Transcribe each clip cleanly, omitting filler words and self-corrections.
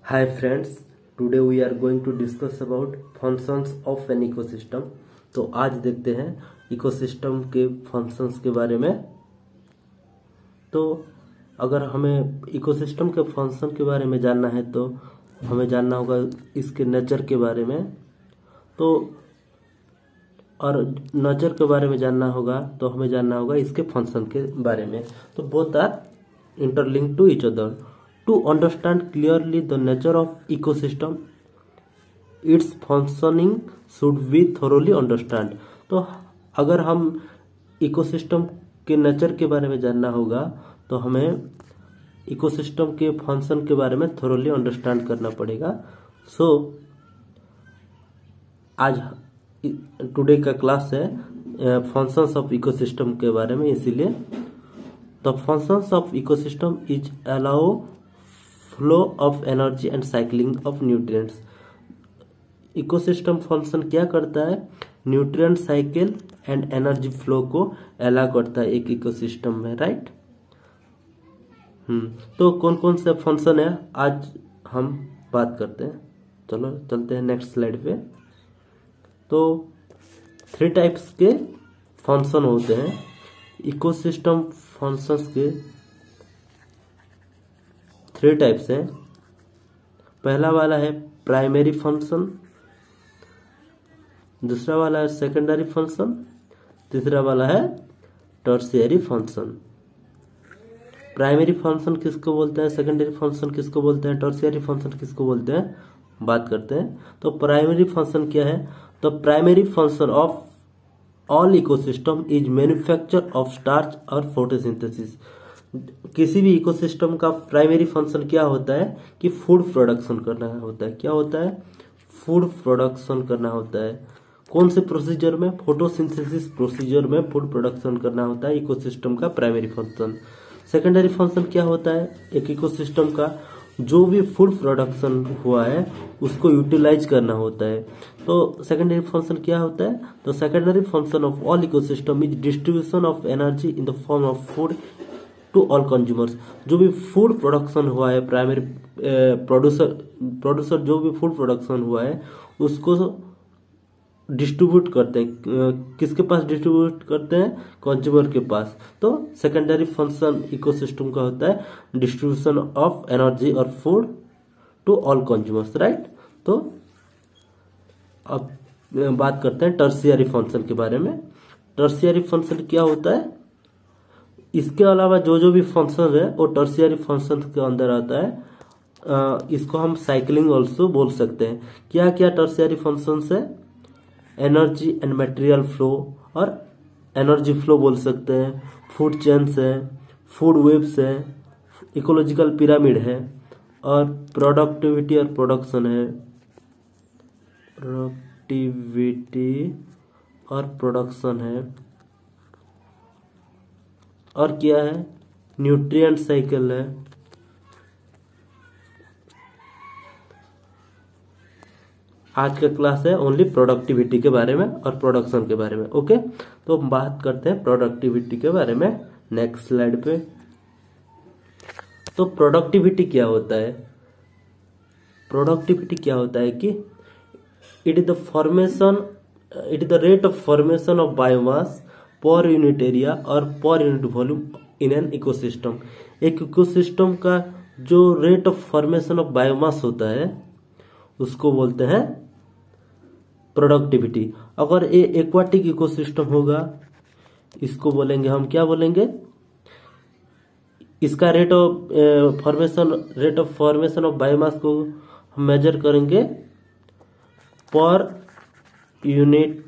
Hi friends, today we are going to discuss about functions of an ecosystem। तो आज देखते हैं ecosystem के फंक्शंस के बारे में। तो अगर हमें इकोसिस्टम के फंक्शन के बारे में जानना है तो हमें जानना होगा इसके नेचर के बारे में। तो और नेचर के बारे में जानना होगा तो हमें जानना होगा इसके फंक्शन के बारे में। तो both are interlinked to each other. To understand clearly the nature of ecosystem, its functioning should be thoroughly understand। तो अगर हम इकोसिस्टम के नेचर के बारे में जानना होगा तो हमें इकोसिस्टम के फंक्शन के बारे में thoroughly अंडरस्टैंड करना पड़ेगा। सो आज टुडे का क्लास है फंक्शंस ऑफ इकोसिस्टम के बारे में। इसीलिए the functions of ecosystem is allow flow of energy and cycling of nutrients. Ecosystem function क्या करता है? Nutrient cycle and energy flow को अलाउ करता है एक इकोसिस्टम में, राइट। तो कौन कौन से फंक्शन है आज हम बात करते हैं। चलो चलते हैं नेक्स्ट स्लाइड पे। तो 3 टाइप्स के फंक्शन होते हैं इकोसिस्टम फंक्शंस के। 3 टाइप्स हैं। पहला वाला है प्राइमरी फंक्शन, दूसरा वाला है सेकेंडरी फंक्शन, तीसरा वाला है टर्शियरी फंक्शन। प्राइमरी फंक्शन किसको बोलते हैं, सेकेंडरी फंक्शन किसको बोलते हैं, टर्शियरी फंक्शन किसको बोलते हैं, बात करते हैं। तो प्राइमरी फंक्शन क्या है? तो primary function of all ecosystem is manufacture of starch और फोटोसिंथेसिस। किसी भी इकोसिस्टम का प्राइमरी फंक्शन क्या होता है कि फूड प्रोडक्शन करना होता है। क्या होता है? फूड प्रोडक्शन करना होता है। कौन से प्रोसीजर में? फोटोसिंथेसिस प्रोसीजर में फूड प्रोडक्शन करना होता है इकोसिस्टम का प्राइमरी फंक्शन। सेकेंडरी फंक्शन क्या होता है? एक इकोसिस्टम का जो भी फूड प्रोडक्शन हुआ है उसको यूटिलाइज करना होता है। तो सेकेंडरी फंक्शन क्या होता है? तो secondary function of all ecosystem is distribution of energy in the form of food to all consumers. जो भी फूड प्रोडक्शन हुआ है, प्राइमरी प्रोड्यूसर जो भी फूड प्रोडक्शन हुआ है उसको डिस्ट्रीब्यूट करते हैं। किसके पास डिस्ट्रीब्यूट करते हैं? कंज्यूमर के पास। तो सेकेंडरी फंक्शन इकोसिस्टम का होता है डिस्ट्रीब्यूशन ऑफ एनर्जी और food to all consumers, right. तो अब बात करते हैं टर्शियरी फंक्शन के बारे में। टर्शियरी फंक्शन क्या होता है? इसके अलावा जो जो भी फंक्शन है वो टर्शियरी फंक्शन के अंदर आता है। इसको हम साइक्लिंग ऑल्सो बोल सकते हैं। क्या क्या टर्शियरी फंक्शंस है? एनर्जी एंड मटेरियल फ्लो और एनर्जी फ्लो बोल सकते हैं, फूड चेन्स है, फूड वेब्स है, इकोलॉजिकल पिरामिड है और प्रोडक्टिविटी और प्रोडक्शन है। प्रोडक्टिविटी और प्रोडक्शन है और क्या है? न्यूट्रिएंट साइकिल है। आज का क्लास है ओनली प्रोडक्टिविटी के बारे में और प्रोडक्शन के बारे में। ओके, तो हम बात करते हैं प्रोडक्टिविटी के बारे में नेक्स्ट स्लाइड पे। तो प्रोडक्टिविटी क्या होता है? प्रोडक्टिविटी क्या होता है कि it is the rate of formation of biomass per unit area और per unit volume in an ecosystem. एक इकोसिस्टम का जो rate of formation of biomass होता है उसको बोलते हैं प्रोडक्टिविटी। अगर ये एक्वाटिक इकोसिस्टम होगा इसको बोलेंगे हम, क्या बोलेंगे? इसका rate of formation of biomass को हम मेजर करेंगे पर यूनिट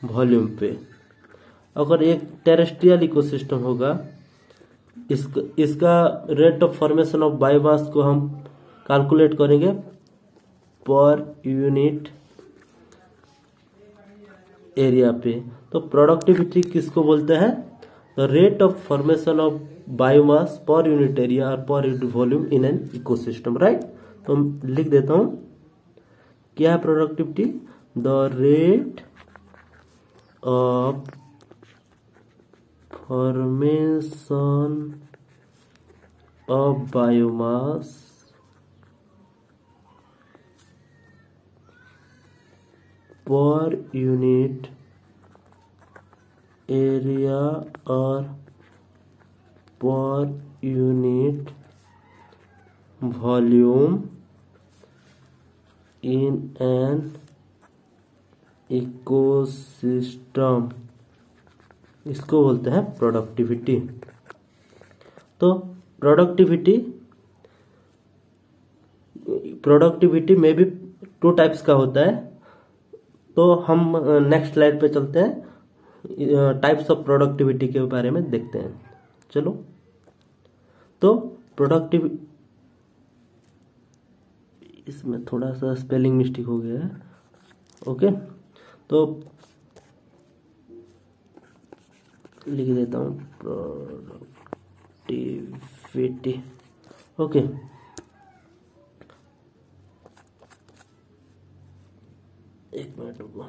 वॉल्यूम पे। अगर एक टेरेस्ट्रियल इकोसिस्टम होगा इसका rate of formation of biomass को हम कैलकुलेट करेंगे पर यूनिट एरिया पे। तो प्रोडक्टिविटी किसको बोलते हैं? The rate of formation of biomass per unit area और per unit volume in an ecosystem, right. तो लिख देता हूं क्या है productivity? The rate of formation of biomass per unit area और per unit volume in an ecosystem, इसको बोलते हैं प्रोडक्टिविटी। तो प्रोडक्टिविटी में भी टू टाइप्स का होता है। तो हम नेक्स्ट स्लाइड पे चलते हैं, टाइप्स ऑफ प्रोडक्टिविटी के बारे में देखते हैं। चलो, तो इसमें थोड़ा सा स्पेलिंग मिस्टेक हो गया है। ओके, तो लिख देता हूँ प्रोडक्टिविटी। ओके, एक मिनट रुको।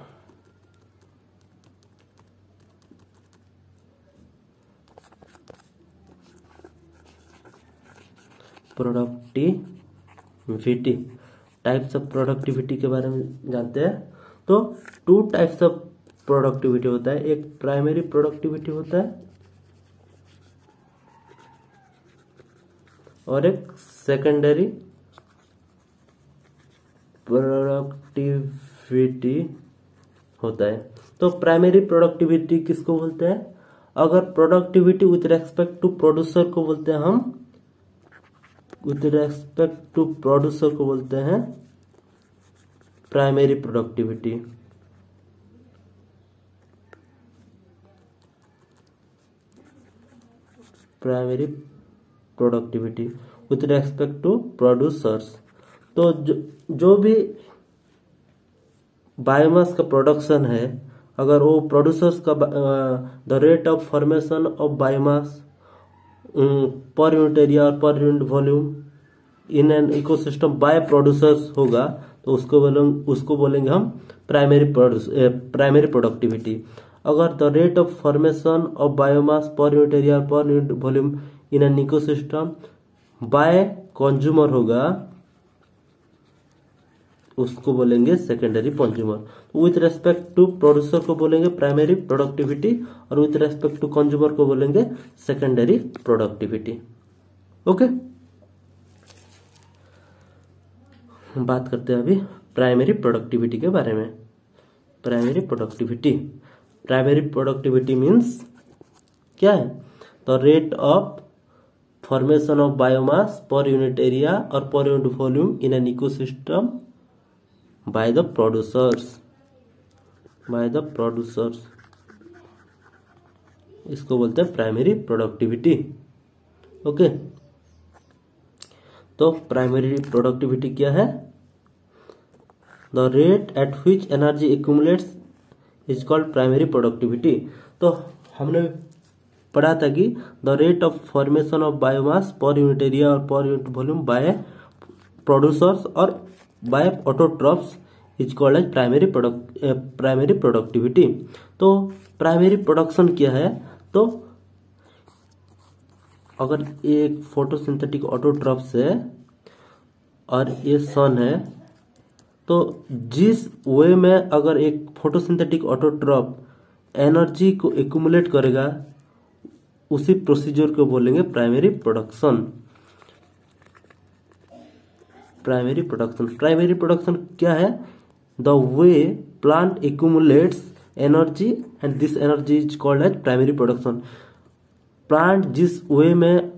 प्रोडक्टिविटी, टाइप्स ऑफ प्रोडक्टिविटी के बारे में जानते हैं। तो टू टाइप्स ऑफ प्रोडक्टिविटी होता है, एक प्राइमरी प्रोडक्टिविटी होता है और एक सेकेंडरी प्रोडक्टिविटी होता है। तो प्राइमरी प्रोडक्टिविटी किसको बोलते हैं? अगर productivity with respect to producer को बोलते हैं हम, विथ रेस्पेक्ट टू प्रोड्यूसर को बोलते हैं primary productivity. Primary productivity with respect to producers. तो जो भी बायोमास का प्रोडक्शन है, अगर वो प्रोड्यूसर्स का the rate of formation of biomass per unit area और per unit volume in an ecosystem by producers होगा, तो उसको बोलेंगे हम प्राइमरी प्रोडक्टिविटी। अगर the rate of formation of biomass per unit area और per unit volume in an ecosystem by consumer होगा, उसको बोलेंगे secondary consumer. With respect to producer को बोलेंगे प्राइमरी प्रोडक्टिविटी और विथ रेस्पेक्ट टू कंज्यूमर को बोलेंगे सेकेंडरी प्रोडक्टिविटी। ओके, बात करते हैं अभी प्राइमरी प्रोडक्टिविटी के बारे में। प्राइमरी प्रोडक्टिविटी मीन्स क्या है? The rate of formation of biomass per unit area और per unit volume in an ecosystem by the producers, इसको बोलते हैं प्राइमरी प्रोडक्टिविटी। ओके, तो प्राइमरी प्रोडक्टिविटी क्या है? The rate at which energy accumulates is called primary productivity. तो हमने पढ़ा था कि the rate of formation of biomass per unit area और per unit volume by producers और by autotrophs is called as primary productivity. तो primary production क्या है? तो अगर एक फोटोसिंथेटिक ऑटोट्रॉफ्स है और ये सन है, तो जिस वे में अगर एक फोटोसिंथेटिक ऑटोट्रॉफ एनर्जी को एक्यूमुलेट करेगा, उसी प्रोसीजर को बोलेंगे प्राइमरी प्रोडक्शन। प्राइमरी प्रोडक्शन क्या है? The way plant accumulates energy and this energy is called as primary production. Plant जिस वे में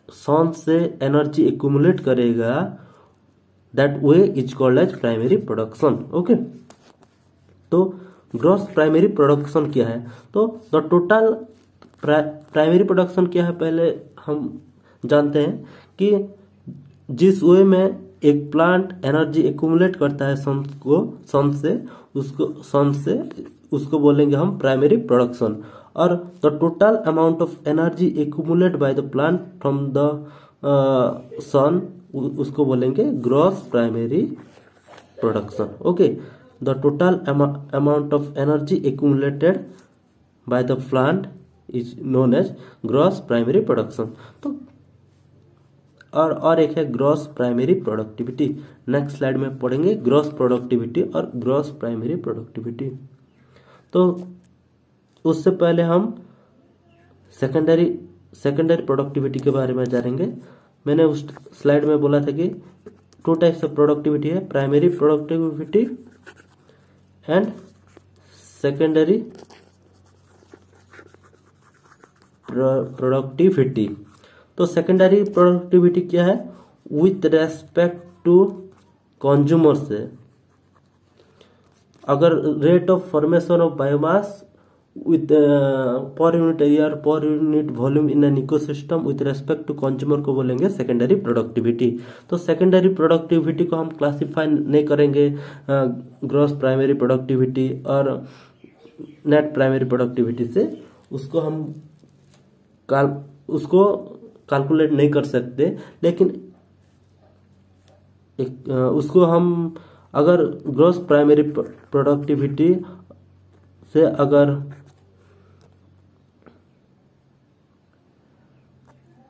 सन से एनर्जी एक्यूमुलेट करेगा, that way is called as primary production. Okay, तो gross primary production क्या है? तो द टोटल प्राइमरी प्रोडक्शन क्या है, पहले हम जानते हैं कि जिस वे में एक प्लांट एनर्जी एक्यूमुलेट करता है सन से उसको बोलेंगे हम प्राइमरी प्रोडक्शन। और the total amount of energy accumulate by the plant from the sun, उसको बोलेंगे gross primary production. Okay, the total amount of energy accumulated by the plant is known as gross primary production. तो और एक है gross primary productivity. Next slide में पढ़ेंगे gross productivity और gross primary productivity. तो उससे पहले हम सेकेंडरी प्रोडक्टिविटी के बारे में जानेंगे। मैंने उस स्लाइड में बोला था कि 2 टाइप्स ऑफ प्रोडक्टिविटी है, primary productivity and secondary productivity. तो सेकेंडरी प्रोडक्टिविटी क्या है? विथ रेस्पेक्ट टू कंज्यूमर से, अगर rate of formation of biomass with per unit area और per unit volume in an ecosystem with respect to consumer को बोलेंगे secondary productivity. तो secondary productivity को हम क्लासिफाई नहीं करेंगे ग्रॉस प्राइमरी प्रोडक्टिविटी और नेट प्राइमरी प्रोडक्टिविटी से, उसको कैलकुलेट नहीं कर सकते। लेकिन उसको हम अगर ग्रॉस प्राइमरी प्रोडक्टिविटी से अगर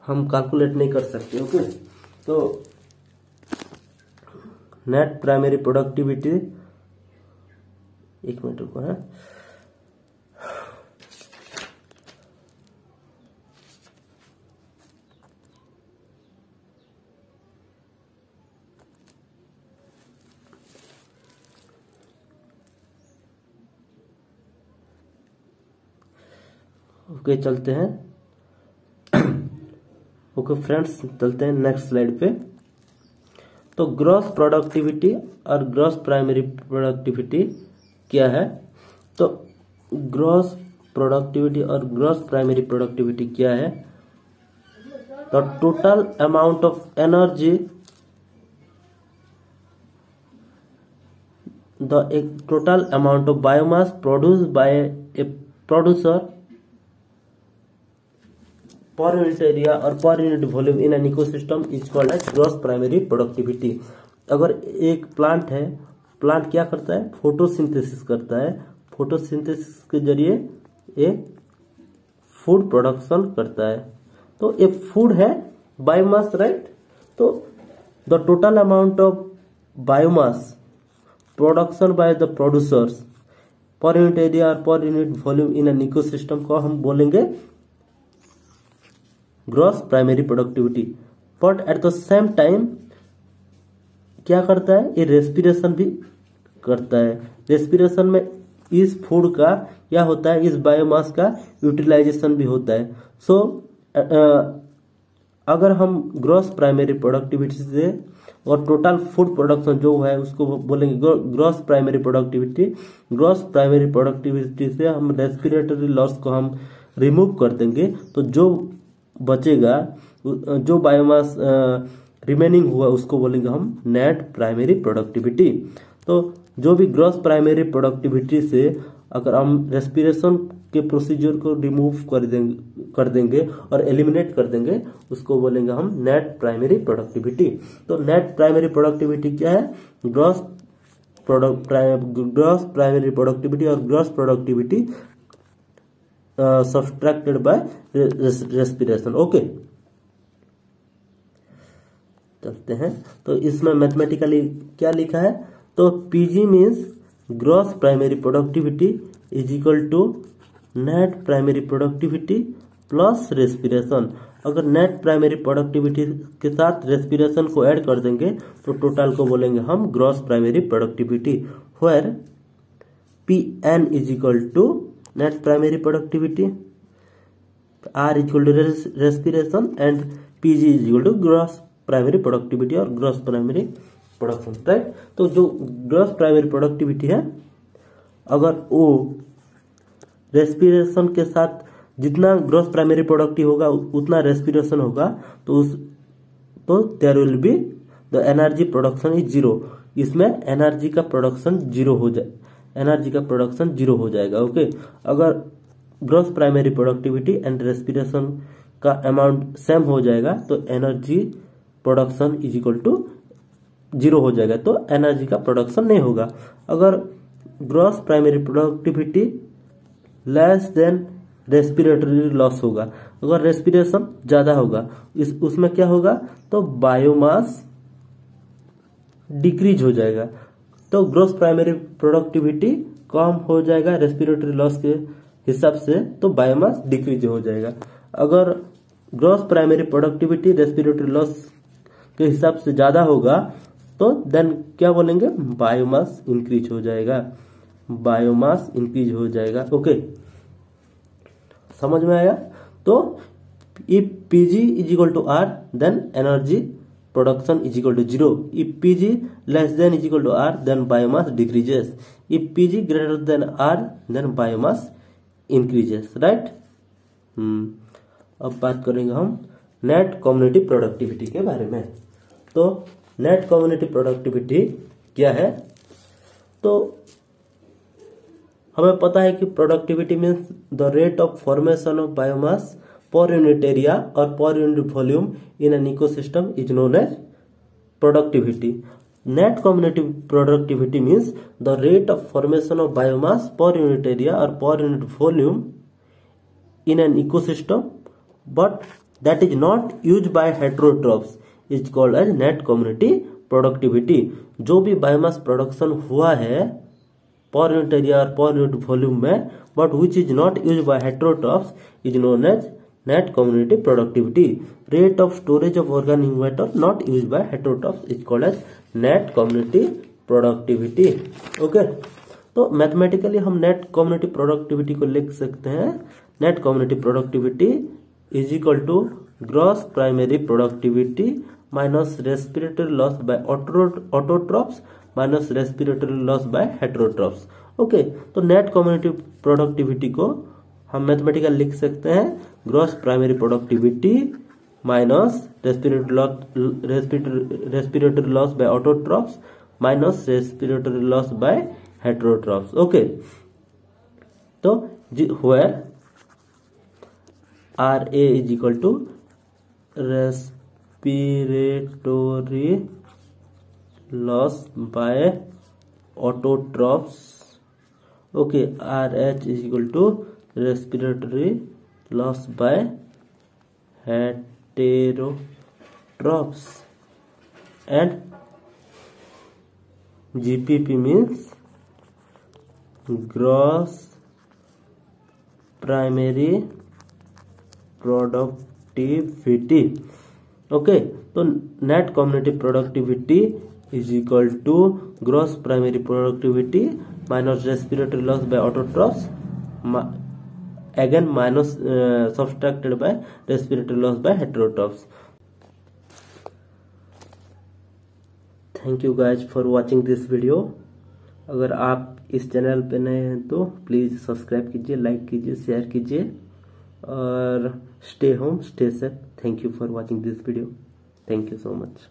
हम कैलकुलेट नहीं कर सकते, ओके। तो नेट प्राइमरी प्रोडक्टिविटी, एक मिनट रुको है, ओके चलते हैं। ओके फ्रेंड्स, चलते हैं नेक्स्ट स्लाइड पे। तो ग्रॉस प्रोडक्टिविटी और ग्रॉस प्राइमरी प्रोडक्टिविटी क्या है? तो ग्रॉस प्रोडक्टिविटी और ग्रॉस प्राइमरी प्रोडक्टिविटी क्या है? The total amount of energy, the total amount of biomass produced by a producer per unit area और per unit volume in an ecosystem is called as gross primary productivity. अगर एक plant है, plant क्या करता है? Photosynthesis करता है। Photosynthesis के जरिए ये फूड प्रोडक्शन करता है। तो ये फूड है बायोमास, राइट? तो the total amount of biomass production by the producers per unit area और per unit volume in an ecosystem को हम बोलेंगे gross primary productivity. But at the same time क्या करता है? ये रेस्पिरेशन भी करता है। रेस्पिरेशन में इस फूड का क्या होता है? इस बायोमास का यूटिलाइजेशन भी होता है। सो अगर हम ग्रॉस प्राइमरी प्रोडक्टिविटी से और टोटल फूड प्रोडक्शन जो है उसको बोलेंगे gross primary productivity. Gross primary productivity से हम रेस्पिरेटरी लॉस को हम रिमूव कर देंगे, तो जो बचेगा, जो बायोमास रिमेनिंग हुआ उसको बोलेंगे हम नेट प्राइमरी प्रोडक्टिविटी। तो जो भी ग्रॉस प्राइमरी प्रोडक्टिविटी से अगर हम रेस्पिरेशन के प्रोसीजर को रिमूव कर देंगे और एलिमिनेट कर देंगे, उसको बोलेंगे हम नेट प्राइमरी प्रोडक्टिविटी। तो नेट प्राइमरी प्रोडक्टिविटी क्या है? ग्रॉस प्राइमरी प्रोडक्टिविटी और gross productivity subtracted by respiration, okay. चलते हैं। तो इसमें मैथमेटिकली क्या लिखा है? तो PG means gross primary productivity is equal to net primary productivity plus respiration. अगर नेट प्राइमरी प्रोडक्टिविटी के साथ रेस्पिरेशन को ऐड कर देंगे तो टोटल को बोलेंगे हम gross primary productivity, where P N is equal to net primary productivity, R equal to respiration and PG is equal to gross primary productivity और ग्रॉस प्राइमरी प्रोडक्शन, राइट? तो जो ग्रॉस प्राइमरी प्रोडक्टिविटी है, अगर वो respiration के साथ जितना gross primary productive होगा उतना रेस्पिरेशन होगा, तो there will be the energy production is zero. इसमें एनर्जी का प्रोडक्शन जीरो हो जाएगा, ओके। अगर gross primary productivity and respiration का अमाउंट सेम हो जाएगा तो energy production is equal to zero हो जाएगा, तो एनर्जी का प्रोडक्शन नहीं होगा। अगर gross primary productivity less than respiratory loss होगा। अगर रेस्पिरेशन ज्यादा होगा उसमें क्या होगा, तो बायोमास डिक्रीज हो जाएगा, तो ग्रॉस प्राइमरी प्रोडक्टिविटी कम हो जाएगा रेस्पिरेटरी लॉस के हिसाब से, तो बायोमास डिक्रीज हो जाएगा। अगर gross primary productivity respiratory loss के हिसाब से ज्यादा होगा तो देन क्या बोलेंगे, बायोमास इंक्रीज हो जाएगा, बायोमास इंक्रीज हो जाएगा। ओके, समझ में आया। तो if PG is equal to R then energy production is equal to 0। If PG less than is equal to R then biomass decreases. If PG greater than R then biomass increases, right. अब बात करेंगे हम net community productivity के बारे में। तो net community productivity क्या है, तो हमें पता है कि productivity means the rate of formation of biomass per unit area और per unit volume in an ecosystem is known as productivity. Net community productivity means the rate of formation of biomass per unit area और per unit volume in an ecosystem but that is not used by heterotrophs is called as net community productivity। जो भी biomass production हुआ है पर unit area और per unit volume में but which is not used by heterotrophs is known as net community productivity. Rate of storage of organic matter not used by heterotrophs is called as net community productivity. Okay, तो mathematically हम net community productivity को लिख सकते हैं, net community productivity is equal to gross primary productivity minus respiratory loss by autotrophs minus respiratory loss by heterotrophs. Okay, तो net community productivity को हम mathematical लिख सकते हैं gross primary productivity minus respiratory loss by autotrophs minus respiratory loss by heterotrophs. Okay, तो where RA is equal to respiratory loss by autotrophs। okay, RH is equal to respiratory loss by heterotrophs and GPP means gross primary productivity. Okay, तो net community productivity is equal to gross primary productivity minus respiratory loss by autotrophs again minus subtracted by respiratory loss by heterotrophs. Thank you guys for watching this video. अगर आप इस channel पे नए हैं तो please subscribe कीजिए, like कीजिए, share कीजिए और stay home stay safe. Thank you for watching this video. Thank you so much.